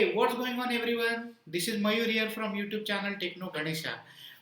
Hey, what's going on everyone? This is Mayur here from YouTube channel Techno Ganesha.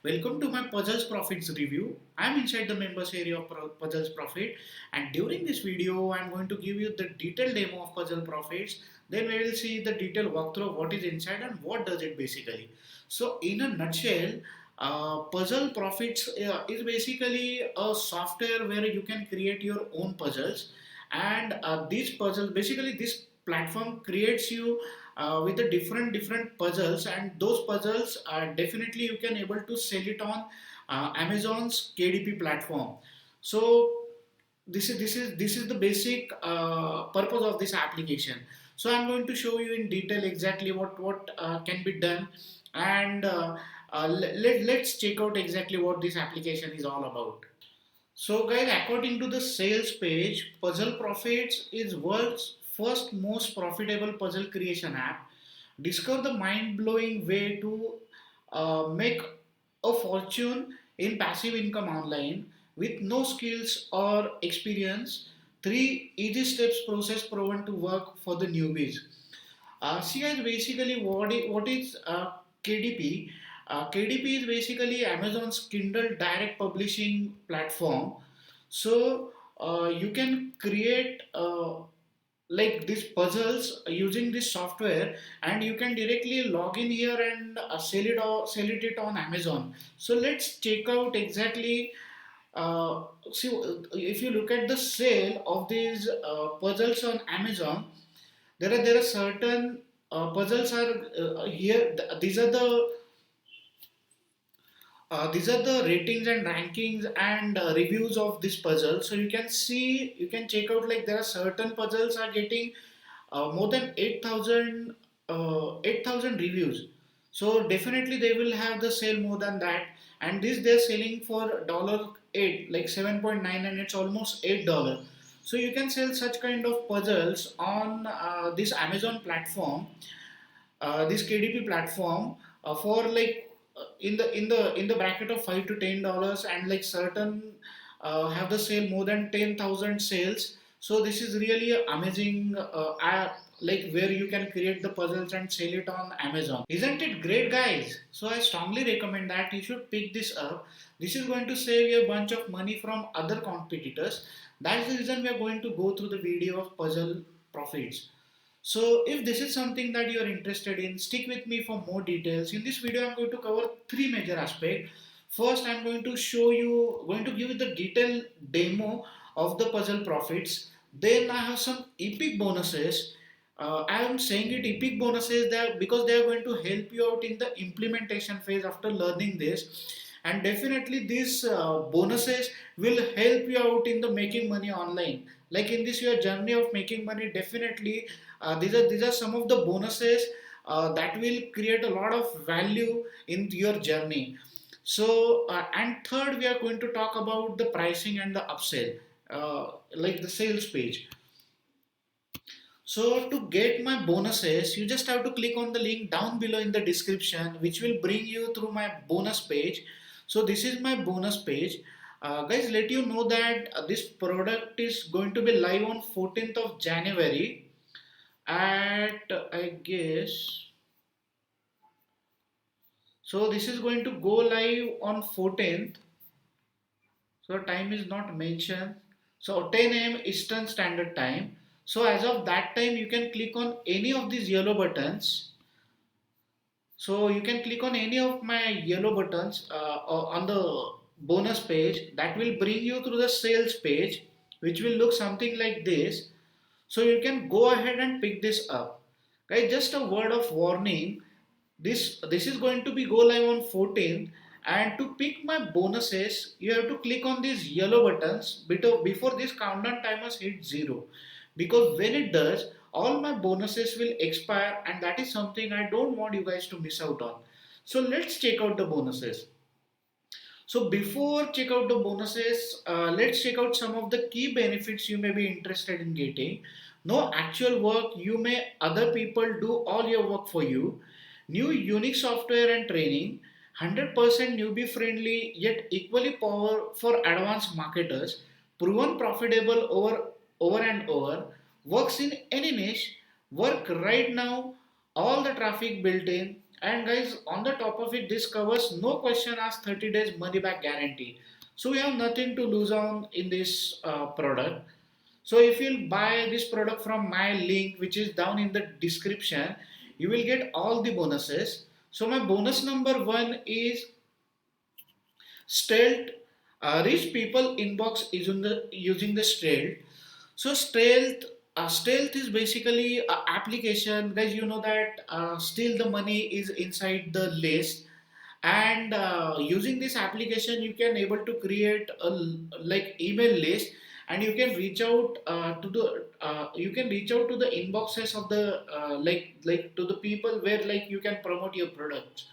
Welcome to my Puzzles Profits review. I'm inside the members area of Puzzles Profit, and during this video I'm going to give you the detailed demo of Puzzle Profits. Then we will see the detailed walkthrough of what is inside and what does it basically. So in a nutshell, Puzzle Profits is basically a software where you can create your own puzzles, and these puzzles basically this platform creates you with the different puzzles, and those puzzles are definitely you can able to sell it on Amazon's KDP platform. So this is the basic purpose of this application. So I'm going to show you in detail exactly what can be done, and let's check out exactly what this application is all about. So guys, according to the sales page, Puzzle Profits is world's first most profitable puzzle creation app. Discover the mind-blowing way to make a fortune in passive income online with no skills or experience. Three easy steps process proven to work for the newbies. See guys, basically what is KDP? KDP is basically Amazon's Kindle direct publishing platform. So you can create like these puzzles using this software, and you can directly log in here and sell it on Amazon. So let's check out exactly. See, if you look at the sale of these puzzles on Amazon, there are certain puzzles are here. These are the ratings and rankings and reviews of this puzzle. So you can check out like there are certain puzzles are getting more than 8,000 reviews. So definitely they will have the sale more than that. And this they're selling for dollar 8, like 7.9, and it's almost $8. So you can sell such kind of puzzles on this Amazon platform, this KDP platform, for like in the bracket of $5 to $10, and like certain have the sale more than 10,000 sales. So this is really an amazing app, like where you can create the puzzles and sell it on Amazon. Isn't it great, guys? So I strongly recommend that you should pick this up. This is going to save you a bunch of money from other competitors. That's the reason we are going to go through the video of Puzzle Profits. So if this is something that you are interested in, stick with me for more details. In this video, I'm going to cover three major aspects. First, going to give you the detailed demo of the Puzzle Profits. Then I have some epic bonuses. I am saying it epic bonuses there because they are going to help you out in the implementation phase after learning this. And definitely these bonuses will help you out in the making money online. Like in this your journey of making money, definitely these are some of the bonuses that will create a lot of value in your journey. So and third, we are going to talk about the pricing and the upsell, like the sales page. So to get my bonuses, you just have to click on the link down below in the description, which will bring you through my bonus page. So this is my bonus page. Guys, let you know that this product is going to be live on 14th of January at I guess. So this is going to go live on 14th. So time is not mentioned. So 10 a.m. Eastern Standard Time. So as of that time, you can click on any of these yellow buttons. So you can click on any of my yellow buttons on the bonus page. That will bring you through the sales page, which will look something like this. So you can go ahead and pick this up. Guys, just a word of warning. This is going to be go live on 14th, and to pick my bonuses you have to click on these yellow buttons before this countdown timers hit 0, because when it does, all my bonuses will expire, and that is something I don't want you guys to miss out on. So let's check out the bonuses. So before check out the bonuses, let's check out some of the key benefits you may be interested in getting. No actual work, you may other people do all your work for you. New unique software and training, 100% newbie friendly yet equally power for advanced marketers, proven profitable over and over, works in any niche, work right now all the traffic built in. And guys, on the top of it, this covers no question asked 30 days money back guarantee. So we have nothing to lose on in this product. So if you'll buy this product from my link, which is down in the description, you will get all the bonuses. So my bonus number one is stealth. Rich people inbox is using the stealth. So stealth is basically an application, guys. You know that still the money is inside the list, and using this application, you can able to create a like email list, and you can reach out to the inboxes of the like to the people where like you can promote your products.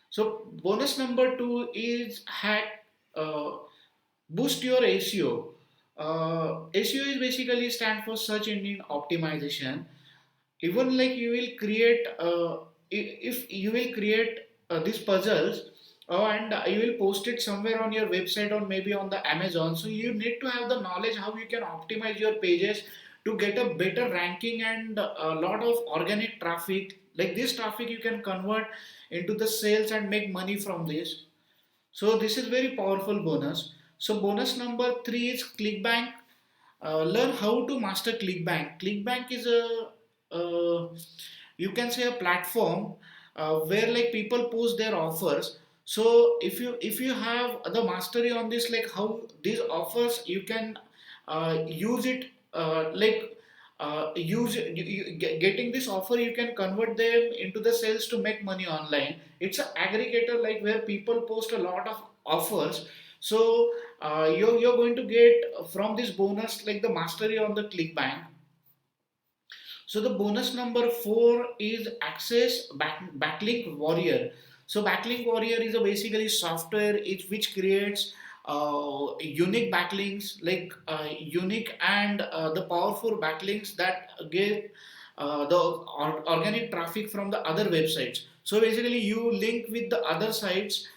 So bonus number two is hack. Boost your SEO. SEO is basically stand for search engine optimization. Even like you will create if you will create these puzzles, and you will post it somewhere on your website or maybe on the Amazon. So you need to have the knowledge how you can optimize your pages to get a better ranking and a lot of organic traffic. Like this traffic you can convert into the sales and make money from this. So this is very powerful bonus. So bonus number three is ClickBank. Learn how to master ClickBank. ClickBank is a you can say a platform where like people post their offers. So if you have the mastery on this, like how these offers you can use it getting this offer, you can convert them into the sales to make money online. It's an aggregator like where people post a lot of offers. So you're going to get from this bonus like the mastery on the ClickBank. So the bonus number four is access backlink warrior. So backlink warrior is a basically software which creates unique backlinks, like unique and the powerful backlinks that get the organic traffic from the other websites. So basically you link with the other sites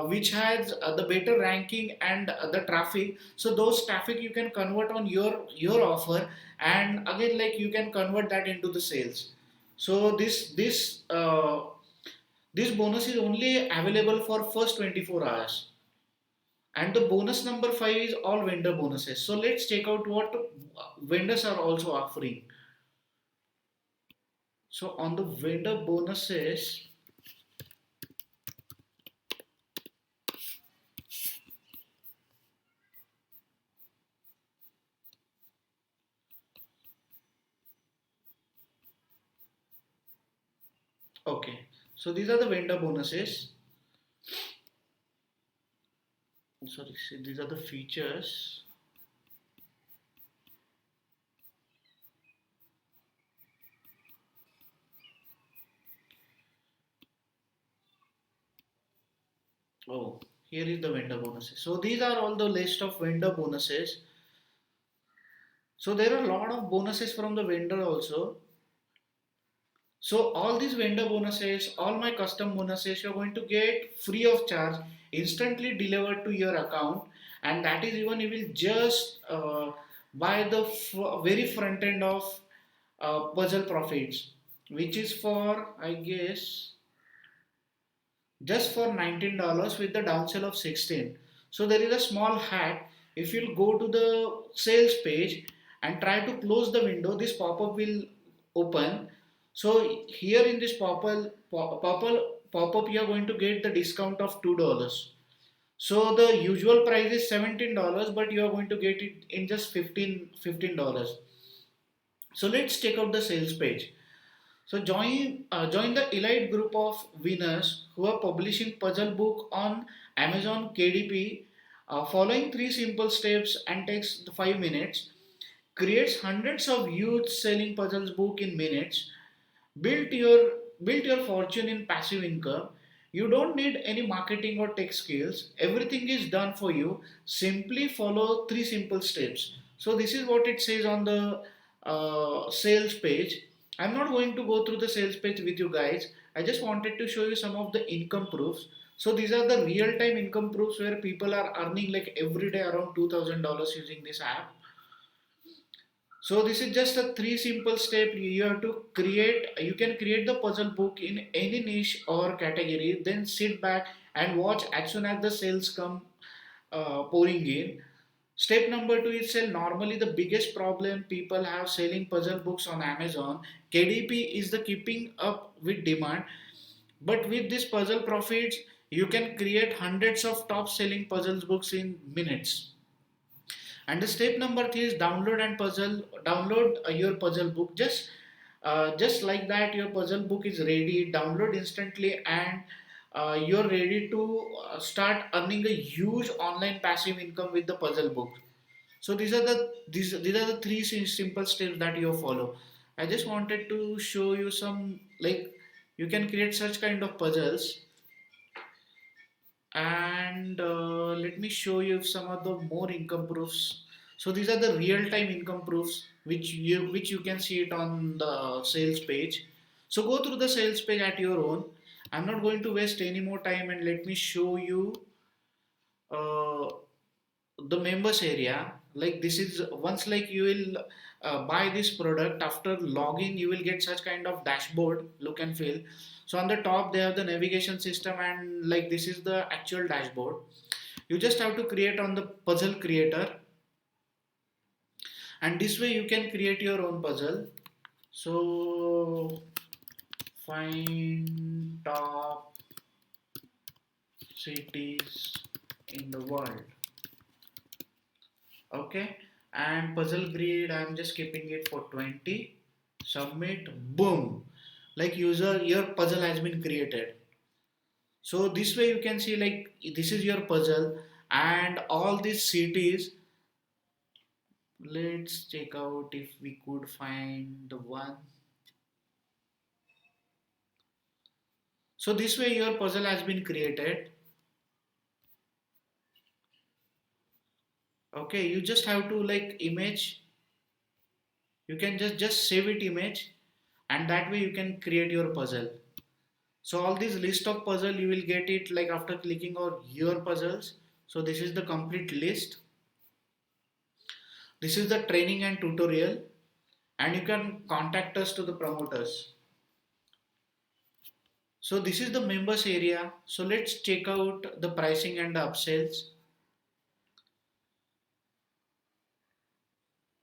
which has the better ranking and the traffic. So those traffic you can convert on your offer, and again like you can convert that into the sales. So this bonus is only available for first 24 hours. And the bonus number 5 is all vendor bonuses. So let's check out what vendors are also offering. So on the vendor bonuses, okay, so these are the vendor bonuses. Sorry, see, these are the features. Oh, here is the vendor bonuses. So these are all the list of vendor bonuses. So there are a lot of bonuses from the vendor also. So all these vendor bonuses, all my custom bonuses, you're going to get free of charge, instantly delivered to your account, and that is even you will just buy the very front end of Puzzle Profits, which is for I guess just for $19 with the downsell of 16. So there is a small hack. If you'll go to the sales page and try to close the window, this pop-up will open. So here in this pop-up, you are going to get the discount of $2. So the usual price is $17, but you are going to get it in just $15. So let's check out the sales page. So join the elite group of winners who are publishing puzzle book on Amazon KDP. Following three simple steps and takes 5 minutes. Creates hundreds of huge selling puzzles book in minutes. Build your build your fortune in passive income. You don't need any marketing or tech skills. Everything is done for you. Simply follow three simple steps. So this is what it says on the sales page. I'm not going to go through the sales page with you guys. I just wanted to show you some of the income proofs. So these are the real time income proofs where people are earning like every day around $2,000 using this app. So this is just a three simple step. You have to create, you can create the puzzle book in any niche or category, then sit back and watch as soon as the sales come pouring in. Step number two is sell. Normally, the biggest problem people have selling puzzle books on Amazon. KDP is the keeping up with demand, but with this puzzle profits, you can create hundreds of top selling puzzle books in minutes. And the step number three is download and puzzle. Download your puzzle book. Just like that, your puzzle book is ready. Download instantly, and you're ready to start earning a huge online passive income with the puzzle book. So these are the three simple steps that you follow. I just wanted to show you some, like, you can create such kind of puzzles. And let me show you some of the more income proofs. So these are the real time income proofs which you can see it on the sales page. So go through the sales page at your own. I'm not going to waste any more time, and let me show you uh, the members area. Like, this is once, like, you will buy this product, after login you will get such kind of dashboard look and feel. So on the top they have the navigation system, and like, this is the actual dashboard. You just have to create on the puzzle creator, and this way you can create your own puzzle. So find top cities in the world. Okay, and puzzle grid, I'm just keeping it for 20. Submit. Boom, like, user, your puzzle has been created. So this way you can see, like, this is your puzzle, and all these cities. Let's check out if we could find the one. So this way your puzzle has been created. Okay, you just have to, like, image. You can just save it image, and that way you can create your puzzle. So all these list of puzzle, you will get it like after clicking on your puzzles. So this is the complete list. This is the training and tutorial, and you can contact us to the promoters. So this is the members area. So let's check out the pricing and the upsells.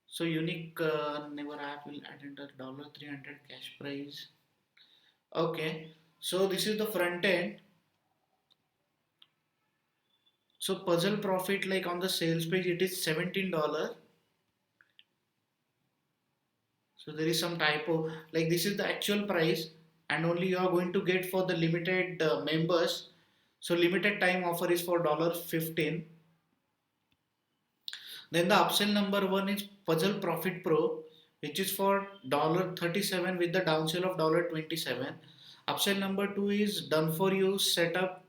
So unique never app will add a $300 cash prize. Okay, so this is the front end. So puzzle profit, like, on the sales page it is $17. So there is some typo, like, this is the actual price, and only you are going to get for the limited members. So limited time offer is for $15. Then the upsell number one is Puzzle Profit Pro, which is for $37 with the downsell of $27. Upsell number two is Done For You Setup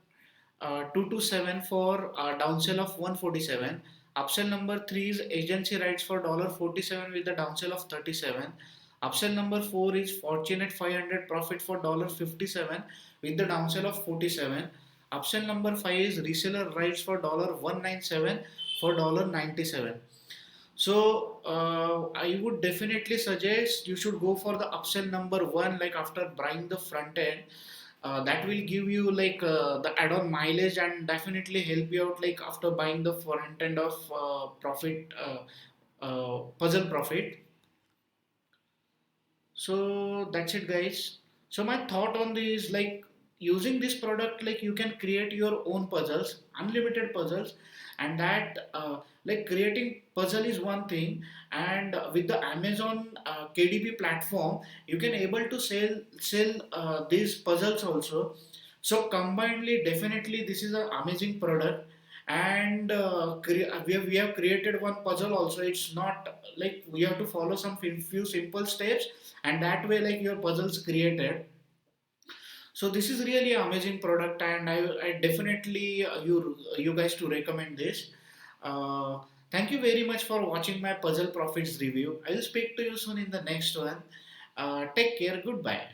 227 for downsell of 147. Upsell number three is Agency Rights for $47 with the downsell of 37. Upsell number four is Fortunate 500 Profit for $57 with the downsell of 47. Upsell number five is Reseller Rights for $197 for $97. So I would definitely suggest you should go for the upsell number one, like, after buying the front end. That will give you, like, the add-on mileage, and definitely help you out, like, after buying the front end of puzzle profit. So that's it, guys. So my thought on this, like, using this product, like, you can create your own puzzles, unlimited puzzles. And that like, creating puzzle is one thing, and with the Amazon KDP platform, you can able to sell these puzzles also. So combinedly, definitely this is an amazing product. And we have created one puzzle also. It's not like we have to follow some few simple steps, and that way, like, your puzzles created. So this is really amazing product, and I definitely you guys to recommend this. Thank you very much for watching my puzzle profits review. I will speak to you soon in the next one. Take care. Goodbye.